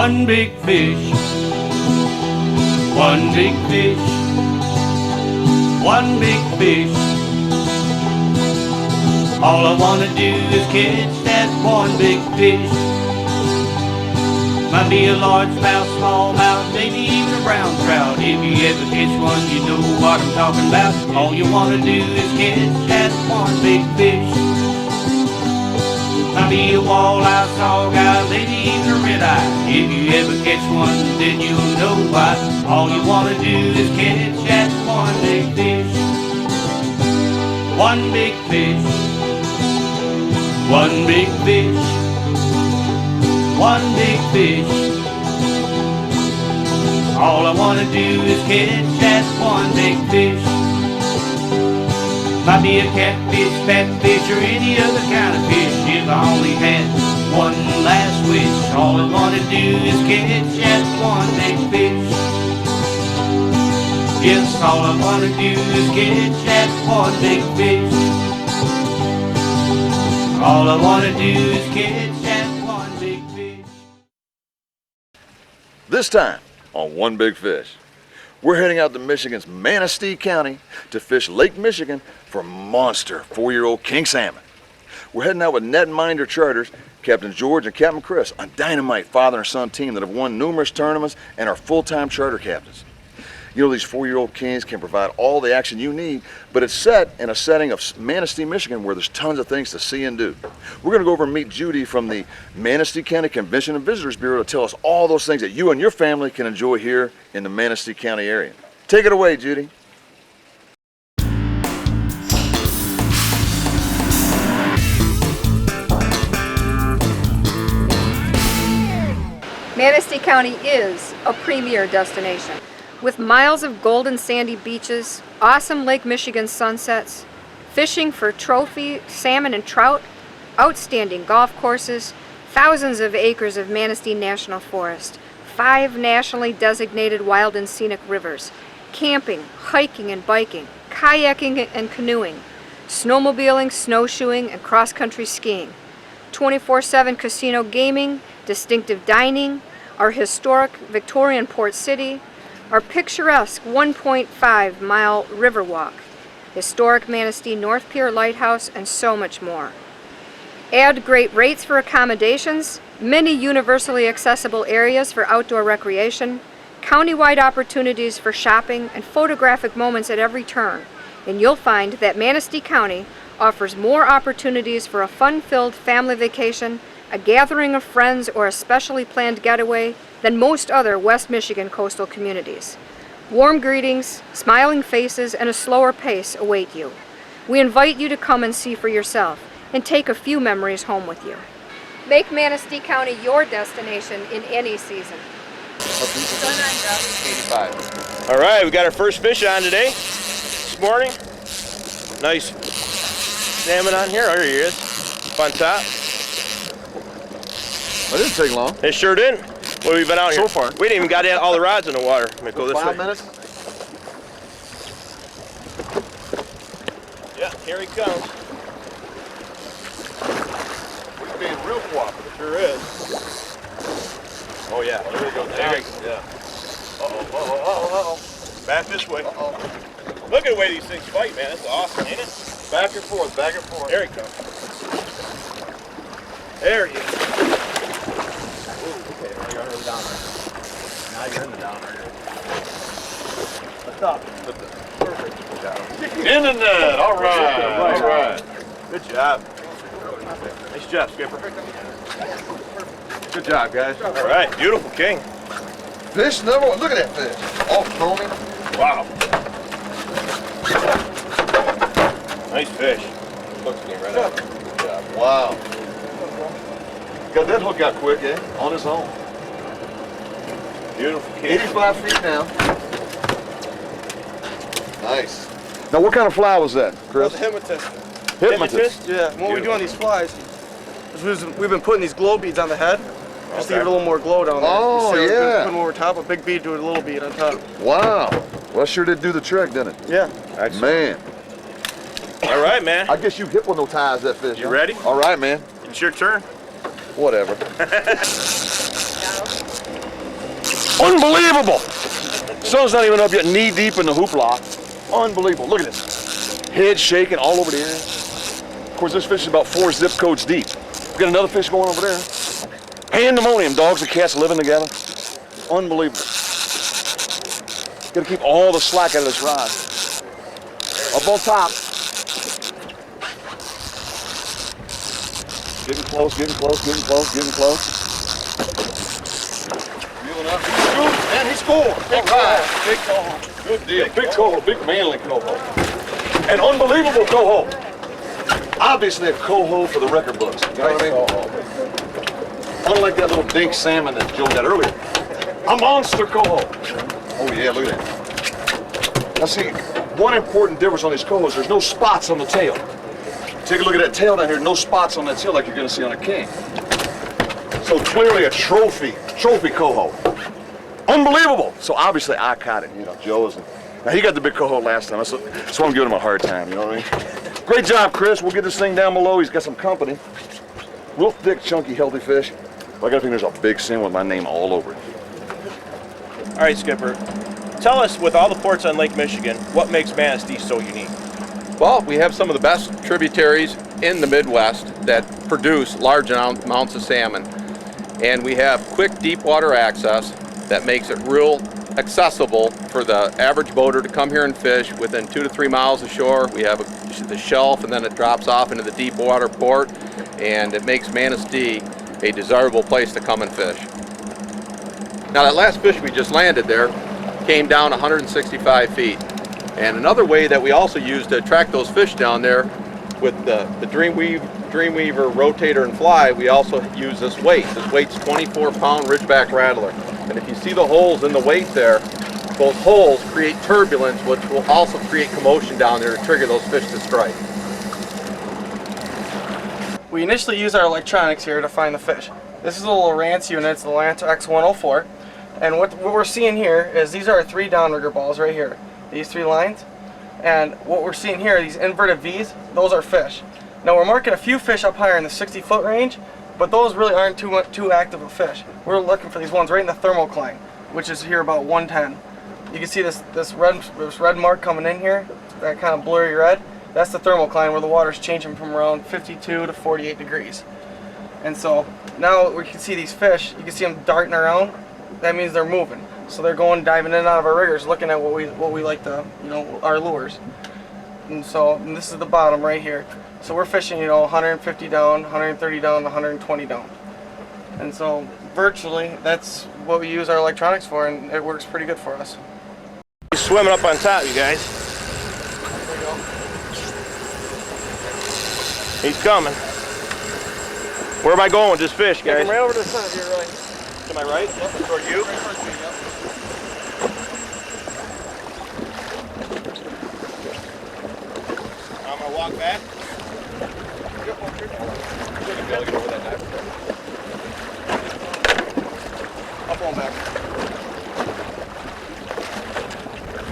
One big fish, one big fish, one big fish. All I wanna do is catch that one big fish. Might be a largemouth, smallmouth, maybe even a brown trout. If you ever catch one, you know what I'm talking about. All you wanna do is catch that one big fish. Might be a walleye, saugeye, maybe even a red-eye. If you ever catch one, then you'll know why. All you wanna do is catch that one big fish. One big fish, one big fish, one big fish. All I wanna do is catch that one big fish. Might be a catfish, fatfish, or any other kind of fish. If I only had one last wish, all I wanna do is catch that one big fish. Yes, all I wanna do is catch that one big fish. All I wanna do is catch that one big fish. This time on One Big Fish, we're heading out to Michigan's Manistee County to fish Lake Michigan for monster 4-year-old king salmon. We're heading out with netminder charters, Captain George and Captain Chris, a dynamite father and son team that have won numerous tournaments and are full-time charter captains. You know, these 4-year-old kings can provide all the action you need, but it's set in a setting of Manistee, Michigan, where there's tons of things to see and do. We're going to go over and meet Judy from the Manistee County Convention and Visitors Bureau to tell us all those things that you and your family can enjoy here in the Manistee County area. Take it away, Judy. Manistee County is a premier destination. With miles of golden sandy beaches, awesome Lake Michigan sunsets, fishing for trophy salmon and trout, outstanding golf courses, thousands of acres of Manistee National Forest, 5 nationally designated wild and scenic rivers, camping, hiking and biking, kayaking and canoeing, snowmobiling, snowshoeing, and cross-country skiing, 24/7 casino gaming, distinctive dining, our historic Victorian Port City, our picturesque 1.5-mile river walk, historic Manistee North Pier Lighthouse, and so much more. Add great rates for accommodations, many universally accessible areas for outdoor recreation, countywide opportunities for shopping, and photographic moments at every turn, and you'll find that Manistee County offers more opportunities for a fun-filled family vacation, a gathering of friends, or a specially planned getaway than most other West Michigan coastal communities. Warm greetings, smiling faces, and a slower pace await you. We invite you to come and see for yourself and take a few memories home with you. Make Manistee County your destination in any season. 85. All right, we got our first fish on today, this morning. Nice salmon on here. Oh, here he is, up on top. It didn't take long. It sure didn't. Well, we've been out here. So far. We didn't even got all the rods in the water. Let me go this way. 5 minutes? Yeah, here he comes. He's being real cooperative. Sure is. Oh, yeah. There we go. There he goes. Yeah. Uh-oh. Back this way. Uh-oh. Look at the way these things fight, man. It's awesome, ain't it? Back and forth, back and forth. There he comes. There he is. Okay, now you're under the down right. Now you're in the down right. What's up? Perfect. In the net. All right. All right. Good job. Nice job, Skipper. Good job, guys. All right, beautiful king. Fish number one. Look at that fish. All foamy. Wow. Nice fish. Hooks came right out. Good job. Wow. Got that hook out quick, eh? On his own. Beautiful king. 85 feet now. Nice. Now, what kind of fly was that, Chris? That's a hypnotist. Hypnotist? Yeah, and what we do on these flies is we've been putting these glow beads on the head just to give it a little more glow down there. Oh, We've been yeah. putting them over top, a big bead to a little bead on top. Wow. Well, sure did do the trick, didn't it? Yeah. Man. All right, man. I guess you hypnotized that fish. You huh? ready? All right, man. It's your turn. Whatever. Unbelievable! Sun's not even up yet, knee deep in the hoopla. Unbelievable, look at this. Head shaking all over the area. Of course, this fish is about 4 zip codes deep. We got another fish going over there. Pandemonium, dogs and cats living together. Unbelievable. Gotta keep all the slack out of this rod. Up on top. Getting close, getting close, getting close, getting close. Reeling up. Man, he scored. All right. Big coho. Good deal. Big coho, big manly coho. An unbelievable coho. Obviously a coho for the record books. You know what I mean? Unlike that little dink salmon that Joe got earlier. A monster coho. Oh yeah, look at that. Now see, one important difference on these cohos, there's no spots on the tail. Take a look at that tail down here, no spots on that tail like you're gonna see on a king. So clearly a trophy coho. Unbelievable. So obviously I caught it, you know, Joe's. Now he got the big coho last time, so I'm giving him a hard time, you know what I mean? Great job, Chris. We'll get this thing down below. He's got some company. Real thick, chunky, healthy fish. But I gotta think there's a big salmon with my name all over it. All right, Skipper. Tell us, with all the ports on Lake Michigan, what makes Manistee so unique? Well, we have some of the best tributaries in the Midwest that produce large amounts of salmon. And we have quick deep water access that makes it real accessible for the average boater to come here and fish within 2 to 3 miles of shore. We have the shelf, and then it drops off into the deep water port, and it makes Manistee a desirable place to come and fish. Now, that last fish we just landed there came down 165 feet. And another way that we also use to attract those fish down there with the Dreamweaver rotator and fly, we also use this weight. This weight's 24-pound Ridgeback Rattler. And if you see the holes in the weight there, those holes create turbulence, which will also create commotion down there to trigger those fish to strike. We initially use our electronics here to find the fish. This is a little Lowrance unit, it's the Lowrance X104. And what we're seeing here is these are our 3 downrigger balls right here. These 3 lines. And what we're seeing here, these inverted V's, those are fish. Now we're marking a few fish up higher in the 60-foot range, but those really aren't too active of fish. We're looking for these ones right in the thermocline, which is here about 110. You can see this red mark coming in here, that kind of blurry red. That's the thermocline where the water's changing from around 52 to 48 degrees. And so now we can see these fish, you can see them darting around. That means they're moving. So they're going, diving in and out of our riggers, looking at what we like to, you know, our lures. And this is the bottom right here. So we're fishing, you know, 150 down, 130 down, 120 down. And so virtually that's what we use our electronics for, and it works pretty good for us. He's swimming up on top, you guys. There you go. He's coming. Where am I going with this fish, guys? Right over to the side here, right. To my right? Yep. Toward you? Right towards me, yep. I'm gonna walk back. Up on back.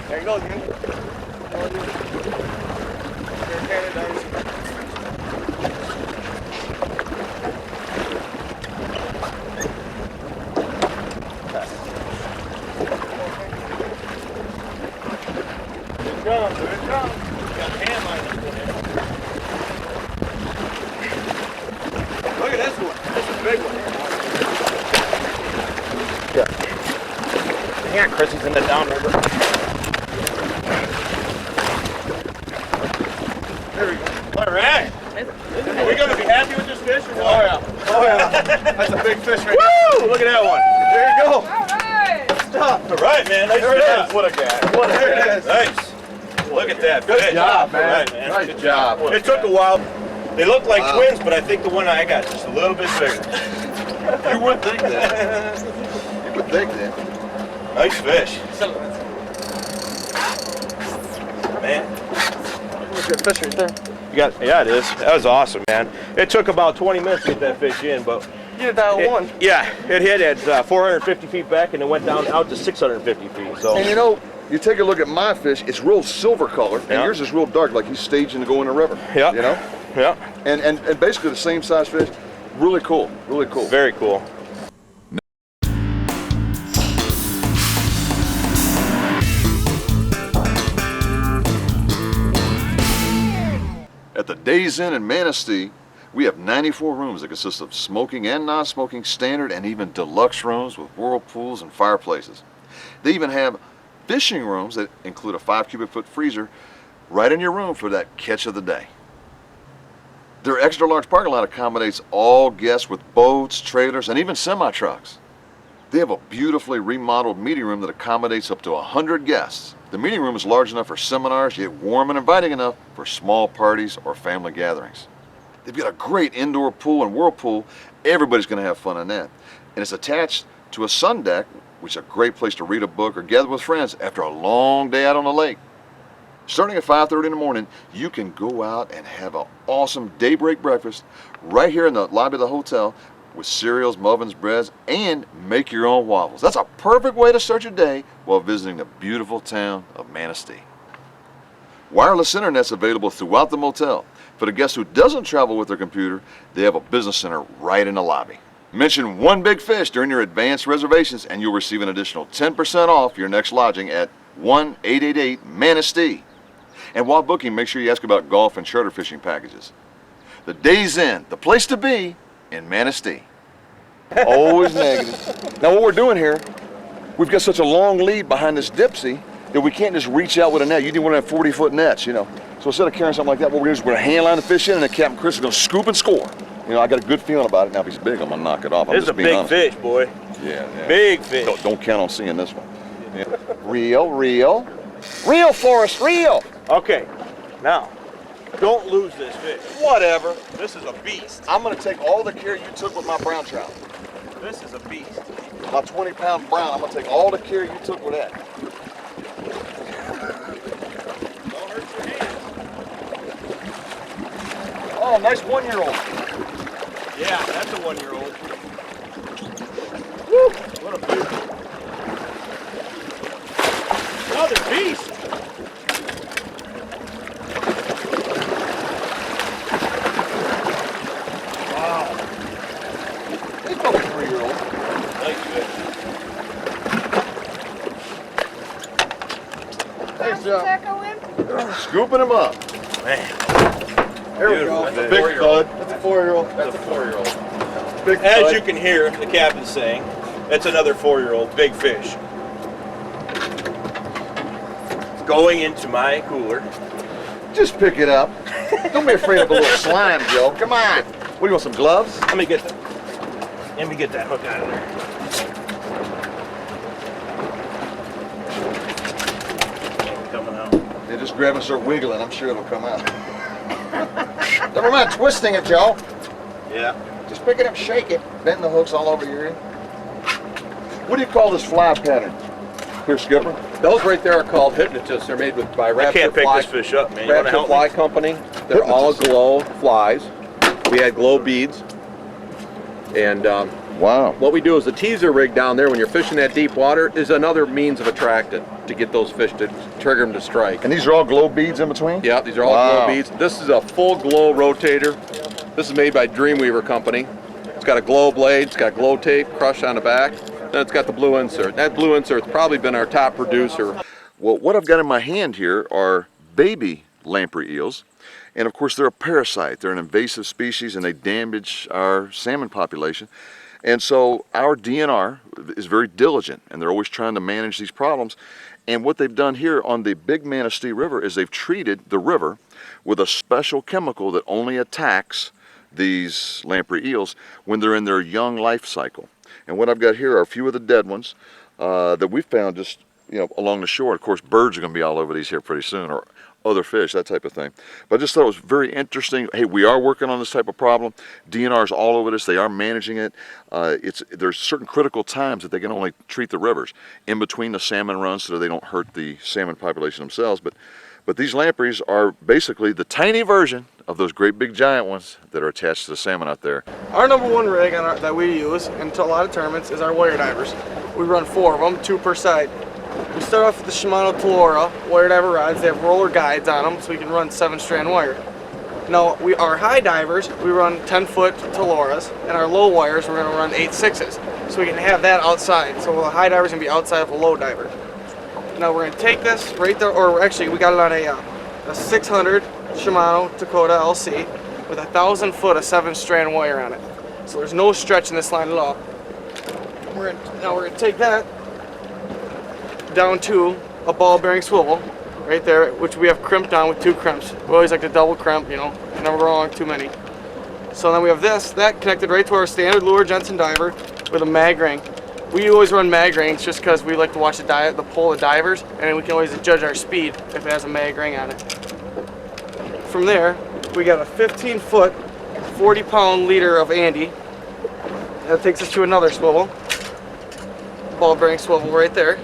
There you go, dude. Look at this one. This is a big one. Yeah. Hang on, Chris. He's in the downriver. There we go. All right. Are we going to be happy with this fish or what? Oh yeah. Oh yeah. That's a big fish right Woo! Look at that one. there. There you go. All right. Stop. All right, man. Nice There it job. is. What a guy. What there it is. Nice. Look at that. Good job, man. All right, man. Nice Good job. It took a while. They look like twins, but I think the one I got is just a little bit bigger. You would think that. You would think that. Nice fish. Man. Good fish right there. Yeah, it is. That was awesome, man. It took about 20 minutes to get that fish in, but You did that one. yeah, it hit at 450 feet back and it went down out to 650 feet. So And you know, you take a look at my fish, it's real silver color, and Yeah. yours is real dark, like he's staging to go in the river. Yeah. You know? yeah, And basically the same size fish. Really cool, really cool. very cool. the Days Inn in Manistee, we have 94 rooms that consist of smoking and non-smoking standard and even deluxe rooms with whirlpools and fireplaces. They even have fishing rooms that include a 5 cubic foot freezer right in your room for that catch of the day. Their extra large parking lot accommodates all guests with boats, trailers, and even semi-trucks. They have a beautifully remodeled meeting room that accommodates up to 100 guests. The meeting room is large enough for seminars, yet warm and inviting enough for small parties or family gatherings. They've got a great indoor pool and whirlpool. Everybody's going to have fun in that. And it's attached to a sun deck, which is a great place to read a book or gather with friends after a long day out on the lake. Starting at 5:30 in the morning, you can go out and have an awesome daybreak breakfast right here in the lobby of the hotel with cereals, muffins, breads, and make your own waffles. That's a perfect way to start your day while visiting the beautiful town of Manistee. Wireless internet's available throughout the motel. For the guest who doesn't travel with their computer, they have a business center right in the lobby. Mention One Big Fish during your advanced reservations and you'll receive an additional 10% off your next lodging at 1-888-MANISTEE. And while booking, make sure you ask about golf and charter fishing packages. The Days Inn, the place to be in Manistee. Always negative. Now what we're doing here, we've got such a long lead behind this dipsy that we can't just reach out with a net. You need one of them 40-foot nets, you know. So instead of carrying something like that, what we're going to do is we're going to hand line the fish in and then Captain Chris is going to scoop and score. You know, I got a good feeling about it. Now if he's big, I'm going to knock it off. This is a big fish, boy. Yeah. Big fish. Don't count on seeing this one. Yeah. Reel, Forrest, reel. Okay, now, don't lose this fish. Whatever. This is a beast. I'm going to take all the care you took with my brown trout. This is a beast. My 20-pound brown, I'm going to take all the care you took with that. Don't hurt your hands. Oh, nice 1-year-old. Yeah, that's a 1-year-old. Woo! What a beauty. Another beast. Wow. He's probably 3-year-old. Nice fish. Thanks, Joe. That go in? Scooping him up. Man. There we Beautiful go. fish. Big bud. That's a 4-year-old. That's a 4-year-old. Big As bud. you can hear the captain saying, it's another 4-year-old big fish. It's going into my cooler. Just pick it up. Don't be afraid of a little slime, Joe. Come on. What, do you want, some gloves? Let me get that hook out of there. Coming out. Yeah, just grab and start wiggling. I'm sure it'll come out. Never mind twisting it, Joe. Yeah. Just pick it up, shake it. Bend the hooks all over your ear. What do you call this fly pattern? Here, Skipper. Those right there are called hypnotists. They're made by I Rapture can't pick Fly, this fish up, man. You want to Rapture help Fly me? Company. They're all glow flies. We had glow beads. And Wow. what we do is the teaser rig down there when you're fishing that deep water is another means of attracting to get those fish to trigger them to strike. And these are all glow beads in between? Yeah, these are all Wow. glow beads. This is a full glow rotator. This is made by Dreamweaver Company. It's got a glow blade, it's got glow tape crushed on the back, then it's got the blue insert. That blue insert's probably been our top producer. Well, what I've got in my hand here are baby lamprey eels. And of course, they're a parasite. They're an invasive species and they damage our salmon population. And so our DNR is very diligent and they're always trying to manage these problems. And what they've done here on the Big Manistee River is they've treated the river with a special chemical that only attacks these lamprey eels when they're in their young life cycle. And what I've got here are a few of the dead ones that we found just along the shore. Of course, birds are going to be all over these here pretty soon, or other fish, that type of thing. But I just thought it was very interesting. Hey, we are working on this type of problem. DNR's all over this. They are managing it. There's certain critical times that they can only treat the rivers in between the salmon runs so that they don't hurt the salmon population themselves. But these lampreys are basically the tiny version of those great big giant ones that are attached to the salmon out there. Our number one rig that we use into a lot of tournaments is our wire divers. We run 4 of them, 2 per side. We start off with the Shimano Telora wire diver rods. They have roller guides on them so we can run 7-strand wire. Now, our high divers, we run 10-foot Teloras, and our low wires, we're going to run 8/6s. So we can have that outside. So the high diver's going to be outside of the low diver. Now we're going to take this right there, or actually we got it on a 600 Shimano Dakota LC with 1,000 foot of 7-strand wire on it. So there's no stretch in this line at all. Now we're gonna take that down to a ball bearing swivel right there, which we have crimped down with 2 crimps. We always like to double crimp, you know, never go wrong too many. So then we have that connected right to our standard lure Jensen diver with a mag ring. We always run mag rings just because we like to watch the pull of divers, and we can always judge our speed if it has a mag ring on it. From there, we got a 15-foot, 40-pound leader of Andy. That takes us to another swivel, ball bearing swivel right there.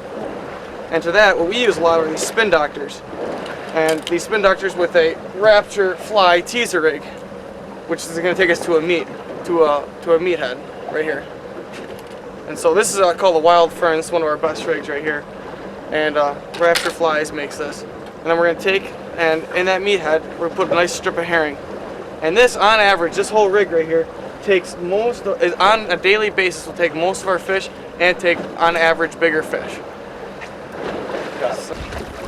And to that, what we use a lot are these spin doctors. And these spin doctors with a Rapture fly teaser rig, which is going to take us to a meat head right here. And so this is called the Wild Fern. This is one of our best rigs right here. And Rapture Flies makes this. And then we're going to take, and in that meat head, we're going to put a nice strip of herring. And this, on average, this whole rig right here takes on a daily basis, will take most of our fish and take, on average, bigger fish.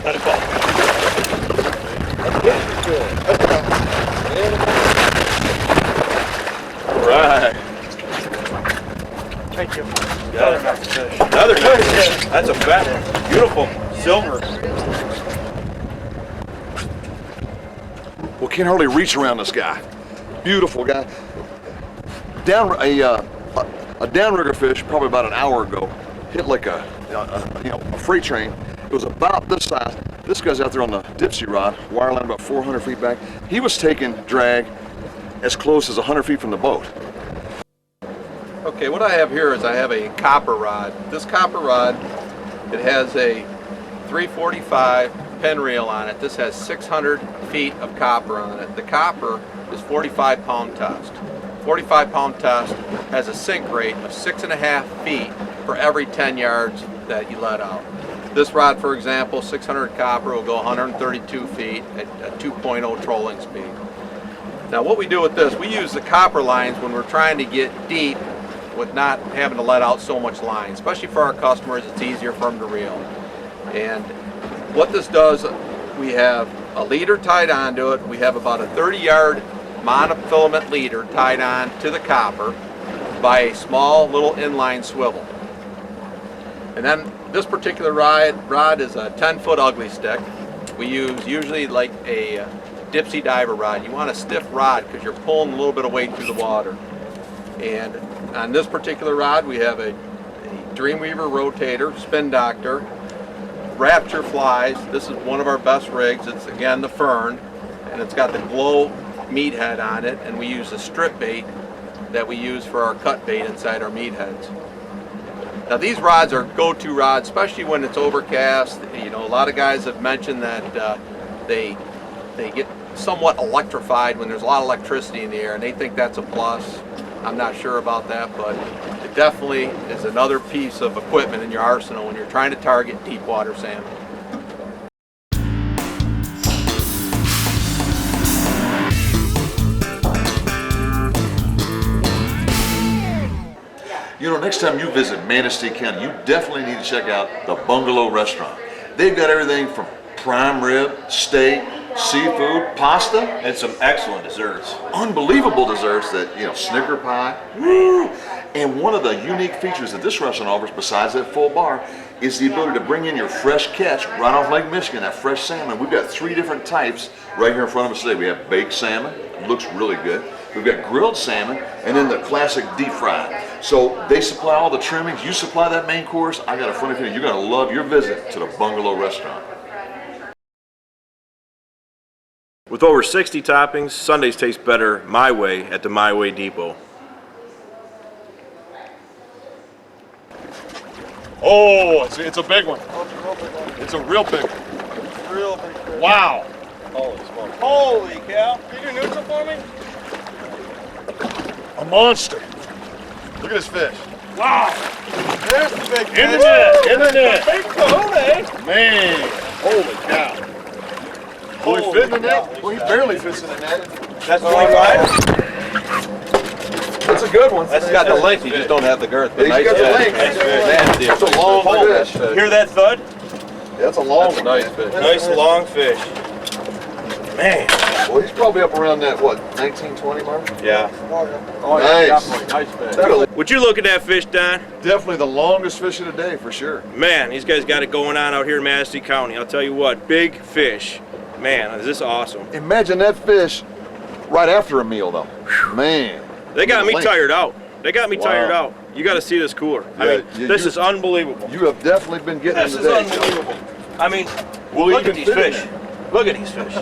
Let it go. All right. Thank you. Another nice fish. Another nice fish. That's a fat, beautiful silver. Well, can't hardly reach around this guy. Beautiful guy. A downrigger fish probably about an hour ago hit like a freight train. It was about this size. This guy's out there on the Dipsy rod, wireline about 400 feet back. He was taking drag as close as 100 feet from the boat. Okay, what I have here is I have a copper rod. This copper rod, it has a 345 pen reel on it. This has 600 feet of copper on it. The copper is 45-pound test. 45-pound test has a sink rate of 6.5 feet for every 10 yards that you let out. This rod, for example, 600 copper will go 132 feet at a 2.0 trolling speed. Now what we do with this, we use the copper lines when we're trying to get deep with not having to let out so much line. Especially for our customers, it's easier for them to reel. And what this does, we have a leader tied onto it. We have about a 30-yard monofilament leader tied on to the copper by a small little inline swivel. And then this particular rod is a 10-foot ugly stick. We use usually like a Dipsy diver rod. You want a stiff rod because you're pulling a little bit of weight through the water. And on this particular rod we have a Dreamweaver rotator, spin doctor, Rapture flies. This is one of our best rigs. It's again the Fern, and it's got the glow meat head on it, and we use a strip bait that we use for our cut bait inside our meat heads. Now these rods are go-to rods, especially when it's overcast. You know, a lot of guys have mentioned that they get somewhat electrified when there's a lot of electricity in the air, and they think that's a plus. I'm not sure about that, but it definitely is another piece of equipment in your arsenal when you're trying to target deep water salmon. You know, next time you visit Manistee County, you definitely need to check out the Bungalow Restaurant. They've got everything from prime rib, steak, seafood, pasta, And some excellent desserts. unbelievable desserts that, Snicker pie. Woo! And one of the unique features that this restaurant offers, besides that full bar, is the ability to bring in your fresh catch right off Lake Michigan, that fresh salmon. We've got 3 different types right here in front of us today. We have baked salmon, looks really good. We've got grilled salmon, and then the classic deep fried. So they supply all the trimmings. You supply that main course. I got a funny feeling you're going to love your visit to the Bungalow Restaurant. With over 60 toppings, Sundays taste better my way at the My Way Depot. Oh, it's a big one. It's a real big one. Real big fish. Wow. Holy smokes. Holy cow! Can you do neutral for me? A monster. Look at this fish. Wow! There's the big fish. In the net. In the net. Big cone. Man. Holy cow. Will he fit in the net? Well, he barely fits in the net. That's 25? That's a good one. That's got the length, you just don't have the girth. He's got the length. Nasty. That's a long fish. Hear that thud? That's a long That's a nice fish. Nice long fish. Man. Well, he's probably up around that, what, 1920 mark? Yeah. Oh, yeah, Nice. definitely. Nice fish. Would you look at that fish, Don? Definitely the longest fish of the day, for sure. Man, these guys got it going on out here in Manistee County. I'll tell you what, big fish. Man, is this awesome. Imagine that fish right after a meal, though. Man. They got me Length. tired out. They got me tired Wow. out. You got to see this cooler. I Yeah, mean, this is unbelievable. You have definitely been getting This them is today. unbelievable. I mean, Will look he at even these fit in fish. Look at these fish.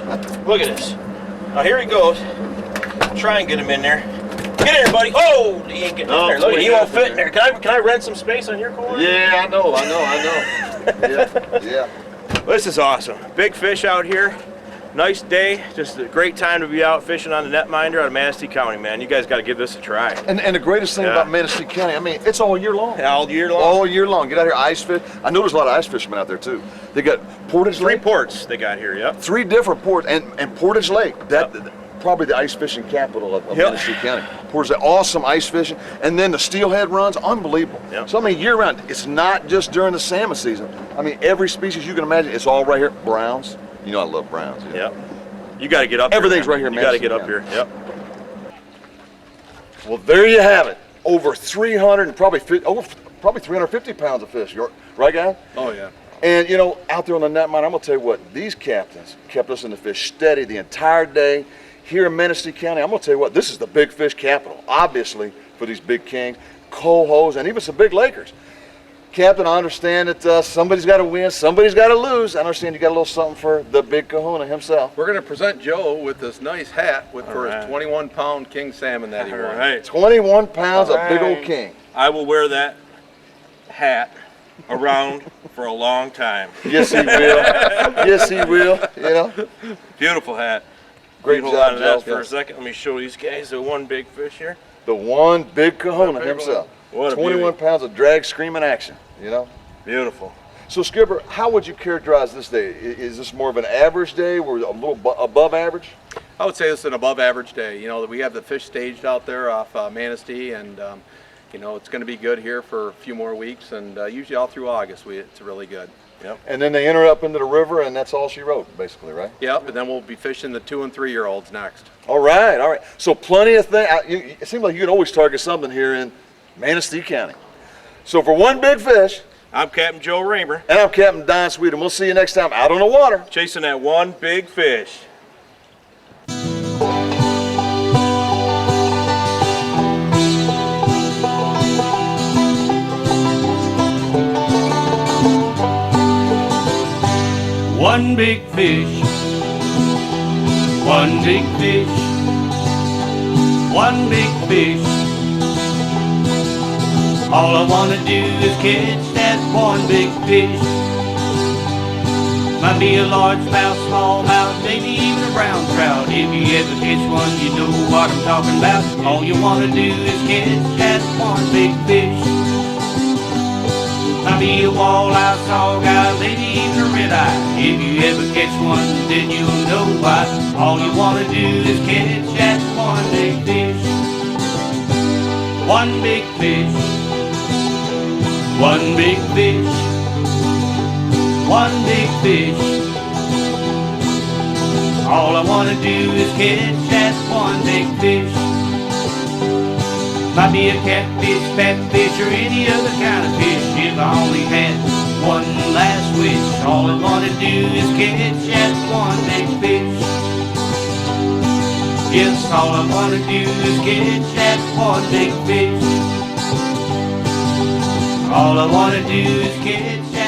Look at this. Now here he goes. Try and get him in there. Get in there, buddy. Oh, he ain't getting in there. Look, he won't fit in there. Can I rent some space on your cooler? Yeah, I know. Yeah. This is awesome. Big fish out here. Nice day. Just a great time to be out fishing on the netminder out of Manistee County, man. You guys got to give this a try. And the greatest thing Yeah. about Manistee County, I mean, it's all year long. All year long. All year long. Get out here, ice fish. I know there's a lot of ice fishermen out there too. They got Portage 3 Lake, ports they got here, yep. 3 different ports, and Portage Lake. Probably the ice fishing capital of Yep. Manistee County. Portage Lake, awesome ice fishing, and then the steelhead runs, unbelievable. Yep. So I mean, year round. It's not just during the salmon season. I mean, every species you can imagine, it's all right here. Browns. You know I love browns. You know? Yep. You got to get up Everything's here. right here, You got to Manistee get up County. here. Yep. Well, there you have it. Over 300 and probably 350 pounds of fish. Right, guys? Oh, yeah. And you know, out there on the netmine, I'm gonna tell you what, these captains kept us in the fish steady the entire day. Here in Manistee County, I'm gonna tell you what, this is the big fish capital, obviously, for these big kings, cohos, and even some big lakers. Captain, I understand that somebody's got to win, somebody's got to lose. I understand you got a little something for the big kahuna himself. We're going to present Joe with this nice hat for right. his 21-pound king salmon that he All won. right. 21 pounds of big old Right. king. I will wear that hat around for a long time. Yes, he will. Yes, he will. You know, Beautiful hat. great Hold job, on to that Joe. for a second. Let me show these guys the one big fish here. The one big kahuna Big himself. one. What a 21 beauty. pounds of drag screaming action. You know. Beautiful. So Skipper, how would you characterize this day? Is this more of an average day? We're a little above average? I would say it's an above average day. You know, we have the fish staged out there off Manistee, and you know, it's going to be good here for a few more weeks, and usually all through August it's really good. Yep. And then they enter up into the river, and that's all she wrote, basically, right? Yep, and then we'll be fishing the 2- and 3-year-olds next. All right, all right. So plenty of things. It seems like you can always target something here in Manistee County. So for one big fish, I'm Captain Joe Raymer, and I'm Captain Don Sweet, and we'll see you next time out on the water. chasing that one big fish. One big fish, one big fish, one big fish. All I wanna do is catch that one big fish. Might be a largemouth, smallmouth, maybe even a brown trout. If you ever catch one, you know what I'm talking about. All you wanna do is catch that one big fish. Might be a walleye, sawguy, maybe even a red eye. If you ever catch one, then you'll know why. All you wanna do is catch that one big fish. One big fish. One big fish. One big fish. All I wanna do is catch that one big fish. Might be a catfish, fatfish, or any other kind of fish. If I only had one last wish, all I wanna do is catch that one big fish. Yes, all I wanna do is catch that one big fish. All I wanna do is catch that